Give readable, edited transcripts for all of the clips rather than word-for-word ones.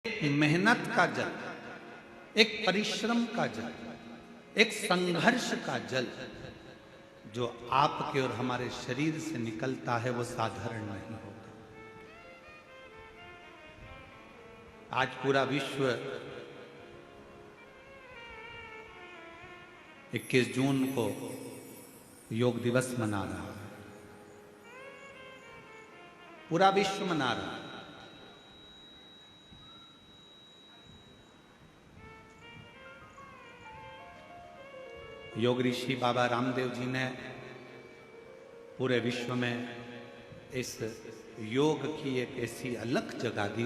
मेहनत का जल, एक परिश्रम का जल, एक संघर्ष का जल जो आपके और हमारे शरीर से निकलता है वो साधारण नहीं होता। आज पूरा विश्व 21 जून को योग दिवस मना रहा है, पूरा विश्व मना रहा है। योग ऋषि बाबा रामदेव जी ने पूरे विश्व में इस योग की एक ऐसी अलग जगह दी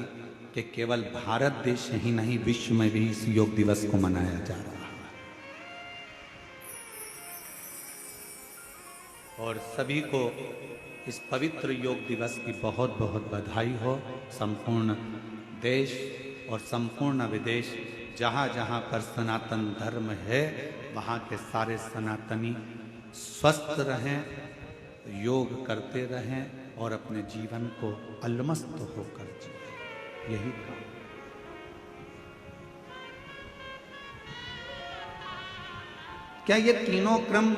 कि केवल भारत देश ही नहीं, विश्व में भी इस योग दिवस को मनाया जा रहा है। और सभी को इस पवित्र योग दिवस की बहुत बहुत बधाई हो। संपूर्ण देश और संपूर्ण विदेश, जहाँ जहाँ पर सनातन धर्म है वहाँ के सारे सनातनी स्वस्थ रहें, योग करते रहें और अपने जीवन को अलमस्त होकर जिए, यही काम। क्या ये तीनों क्रम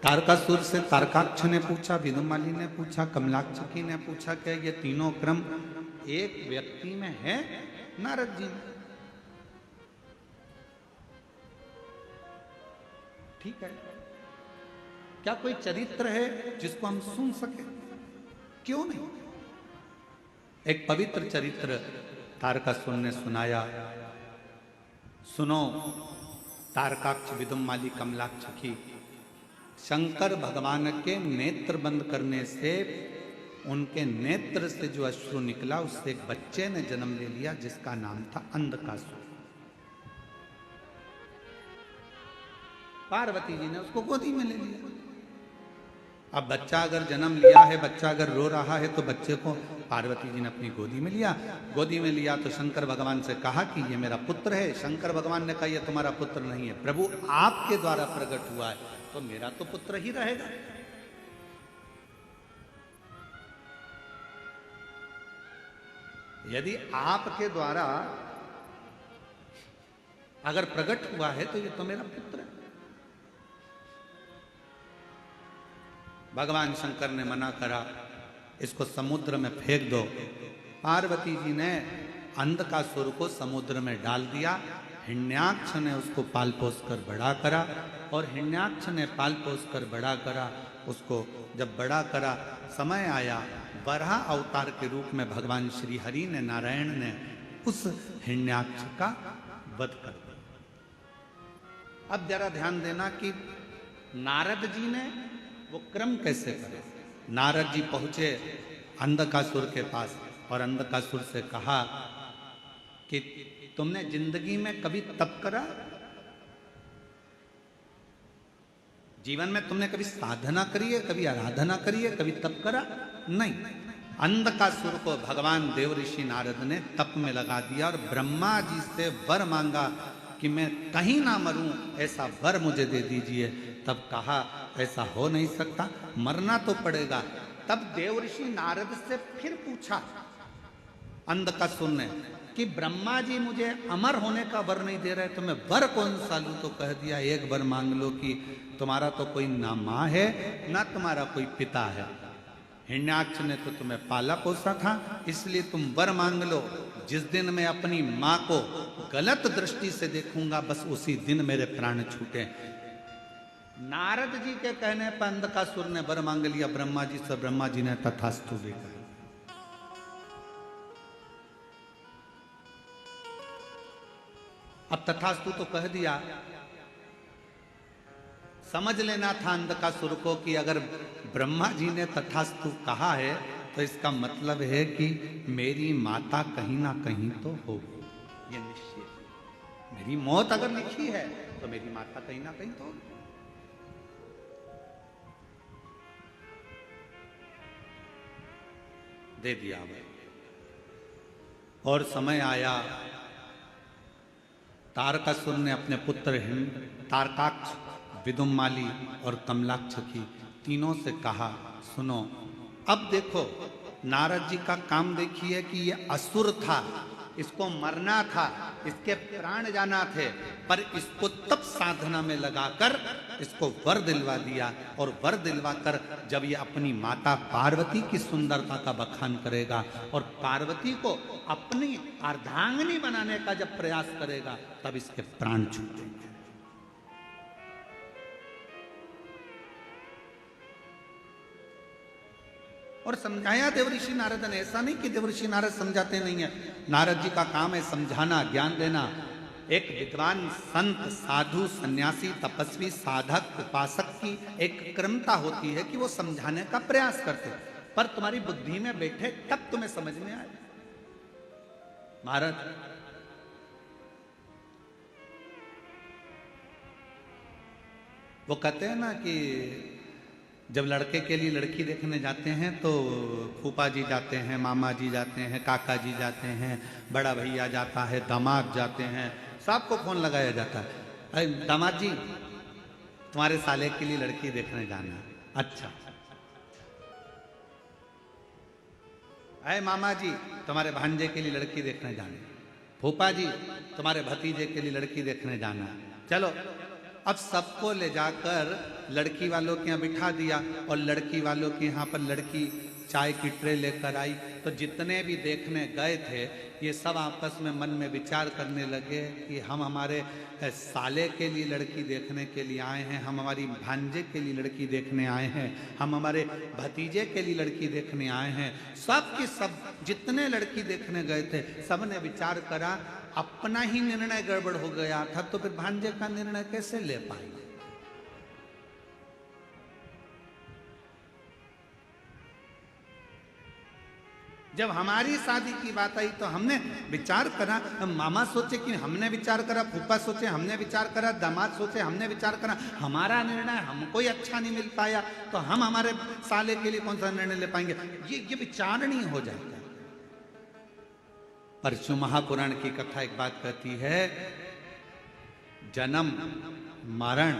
तारकासुर से तारकाक्ष ने पूछा, विदुमाली ने पूछा, कमलाक्षकी ने पूछा, क्या ये तीनों क्रम एक व्यक्ति में है? नारद जी में। ठीक है, क्या कोई चरित्र है जिसको हम सुन सके? क्यों नहीं? एक पवित्र चरित्र तारकासुर ने सुनाया। सुनो तारकाक्ष, विदुमाली, कमलाक्षकी, शंकर भगवान के नेत्र बंद करने से, उनके नेत्र से जो अश्रु निकला उससे एक बच्चे ने जन्म ले लिया जिसका नाम था अंधकासुर। पार्वती जी ने उसको गोदी में ले लिया। अब बच्चा अगर जन्म लिया है, बच्चा अगर रो रहा है तो बच्चे को पार्वती जी ने अपनी गोदी में लिया। गोदी में लिया तो शंकर भगवान से कहा कि ये मेरा पुत्र है। शंकर भगवान ने कहा ये तुम्हारा पुत्र नहीं है, प्रभु आपके द्वारा प्रकट हुआ है तो मेरा तो पुत्र ही रहेगा। यदि आपके द्वारा अगर प्रकट हुआ है तो ये तो मेरा पुत्र है। भगवान शंकर ने मना करा, इसको समुद्र में फेंक दो। पार्वती जी ने अंधकासुर को समुद्र में डाल दिया। हिरण्याक्ष ने उसको पाल पोस कर बड़ा करा और हिरण्याक्ष ने पाल पोस कर बड़ा करा। उसको जब बड़ा करा, समय आया, वराह अवतार के रूप में भगवान श्री हरि ने, नारायण ने उस हिरण्याक्ष का वध कर दिया। अब जरा ध्यान देना कि नारद जी ने वो क्रम कैसे करे। नारद जी पहुंचे अंधकासुर के पास और अंधकासुर से कहा कि तुमने जिंदगी में कभी तप करा? जीवन में तुमने कभी साधना करी है, कभी आराधना करी है, कभी तप करा? नहीं। अंधकासुर को भगवान देव ऋषि नारद ने तप में लगा दिया और ब्रह्मा जी से वर मांगा कि मैं कहीं ना मरूं, ऐसा वर मुझे दे दीजिए। तब कहा ऐसा हो नहीं सकता, मरना तो पड़ेगा। तब देव ऋषि नारद से फिर पूछा अंधकासुर ने कि ब्रह्मा जी मुझे अमर होने का वर नहीं दे रहे तो मैं वर कौन सा लूं? तो कह दिया एक वर मांग लो कि तुम्हारा तो कोई ना माँ है ना तुम्हारा कोई पिता है। हिरण्याक्ष ने तो तुम्हें पाला पोसा था, इसलिए तुम वर मांग लो। जिस दिन मैं अपनी माँ को गलत दृष्टि से देखूंगा बस उसी दिन मेरे प्राण छूटे। नारद जी के कहने पर अंधकासुर ने वर मांग लिया ब्रह्मा जी से। ब्रह्मा जी ने तथास्तु भी कहा। अब तथास्तु तो कह दिया, समझ लेना था अंधकासुर को कि अगर ब्रह्मा जी ने तथास्तु कहा है तो इसका मतलब है कि मेरी माता कहीं ना कहीं तो होगी, ये निश्चित। मेरी मौत अगर लिखी है तो मेरी माता कहीं ना कहीं तो होगी। दे दिया भाई। और समय आया, तारकासुर ने अपने पुत्र तारकाक्ष, विदुमाली और कमलाक्षकी तीनों से कहा, सुनो अब देखो नारद जी का काम देखिए कि ये असुर था, इसको मरना था, इसके प्राण जाना थे, पर इसको तब साधना में लगाकर इसको वर दिलवा दिया। और वर दिलवा कर जब ये अपनी माता पार्वती की सुंदरता का बखान करेगा और पार्वती को अपनी अर्धांगिनी बनाने का जब प्रयास करेगा, तब इसके प्राण छूटेंगे। और समझाया देवऋषि नारद ने। ऐसा नहीं कि देवऋषि नारद समझाते नहीं है, नारद जी का काम है समझाना, ज्ञान देना। एक विद्वान संत, साधु, सन्यासी, तपस्वी, साधक, उपासक की एक क्रमता होती है कि वो समझाने का प्रयास करते, पर तुम्हारी बुद्धि में बैठे तब तुम्हें समझ में आए। महाराज वो कहते हैं ना कि जब लड़के के लिए लड़की देखने जाते हैं तो फूफा जी जाते हैं, मामा जी जाते हैं, काका जी जाते हैं, बड़ा भैया जाता है, दामाद जाते हैं, सबको फोन लगाया जाता है, अरे दामाद जी तुम्हारे साले के लिए लड़की देखने जाना है। अच्छा। अरे मामा जी तुम्हारे भांजे के लिए लड़की देखने जाना है। फूफा जी तुम्हारे भतीजे के लिए लड़की देखने जाना है। चलो, अब सबको ले जाकर लड़की वालों के यहाँ बिठा दिया और लड़की वालों के यहाँ पर लड़की चाय की ट्रे लेकर आई। तो जितने भी देखने गए थे ये सब आपस में मन में विचार करने लगे कि हम हमारे साले के लिए लड़की देखने के लिए आए हैं, हम हमारी भांजे के लिए लड़की देखने आए हैं, हम हमारे भतीजे के लिए लड़की देखने आए हैं। सब के सब जितने लड़की देखने गए थे सब ने विचार करा, अपना ही निर्णय गड़बड़ हो गया था तो फिर भांजे का निर्णय कैसे ले पाएंगे। जब हमारी शादी की बात आई तो हमने विचार करा, मामा सोचे कि हमने विचार करा, फूफा सोचे हमने विचार करा, दामाद सोचे हमने विचार करा, हमारा निर्णय हमको ही अच्छा नहीं मिल पाया तो हम हमारे साले के लिए कौन सा निर्णय ले पाएंगे। ये विचार नहीं हो जाता। परशु महापुराण की कथा एक बात कहती है, जन्म, मरण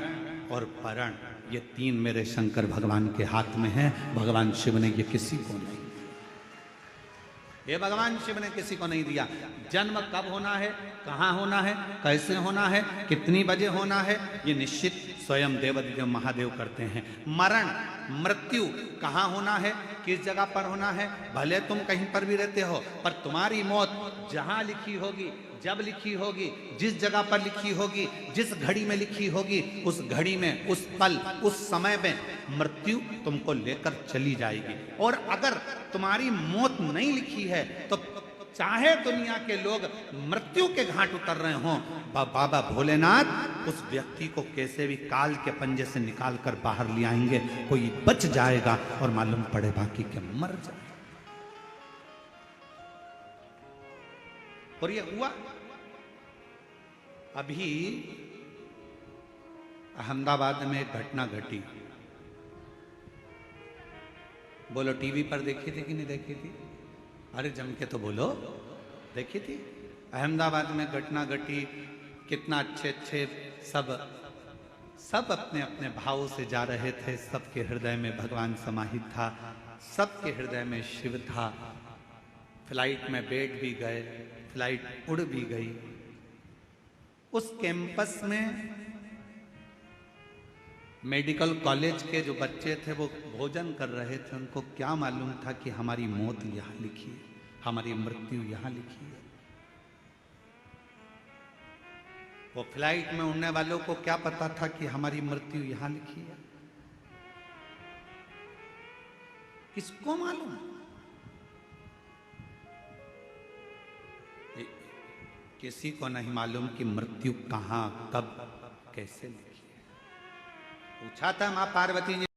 और परण ये तीन मेरे शंकर भगवान के हाथ में है। भगवान शिव ने ये किसी को नहीं, ये भगवान शिव ने किसी को नहीं दिया। जन्म कब होना है, कहाँ होना है, कैसे होना है, कितनी बजे होना है, ये निश्चित स्वयं देवादिदेव महादेव करते हैं। मरण, मृत्यु कहाँ होना है, किस जगह पर होना है, भले तुम कहीं पर भी रहते हो पर तुम्हारी मौत जहां लिखी होगी, जब लिखी होगी, जिस जगह पर लिखी होगी, जिस घड़ी में लिखी होगी, उस घड़ी में, उस पल, उस समय में मृत्यु तुमको लेकर चली जाएगी। और अगर तुम्हारी मौत नहीं लिखी है तो चाहे दुनिया के लोग मृत्यु के घाट उतर रहे हों, बाबा भोलेनाथ उस व्यक्ति को कैसे भी काल के पंजे से निकाल कर बाहर ले आएंगे। कोई बच जाएगा और मालूम पड़े बाकी के मर जाए। और ये हुआ। अभी अहमदाबाद में एक घटना घटी, बोलो टीवी पर देखी थी कि नहीं देखी थी? अरे जम के तो बोलो, देखी थी। अहमदाबाद में घटना घटी, कितना अच्छे अच्छे सब अपने अपने भावों से जा रहे थे, सबके हृदय में भगवान समाहित था, सबके हृदय में शिव था। फ्लाइट में बैठ भी गए, फ्लाइट उड़ भी गई। उस कैंपस में मेडिकल कॉलेज के जो बच्चे थे वो भोजन कर रहे थे। उनको क्या मालूम था कि हमारी मौत यहाँ लिखी है, हमारी मृत्यु यहाँ लिखी है। वो फ्लाइट में उड़ने वालों को क्या पता था कि हमारी मृत्यु यहाँ लिखी है? किसको मालूम? किसी को नहीं मालूम कि मृत्यु कहाँ, कब, कैसे लिखी है। पूछा था मां पार्वती जी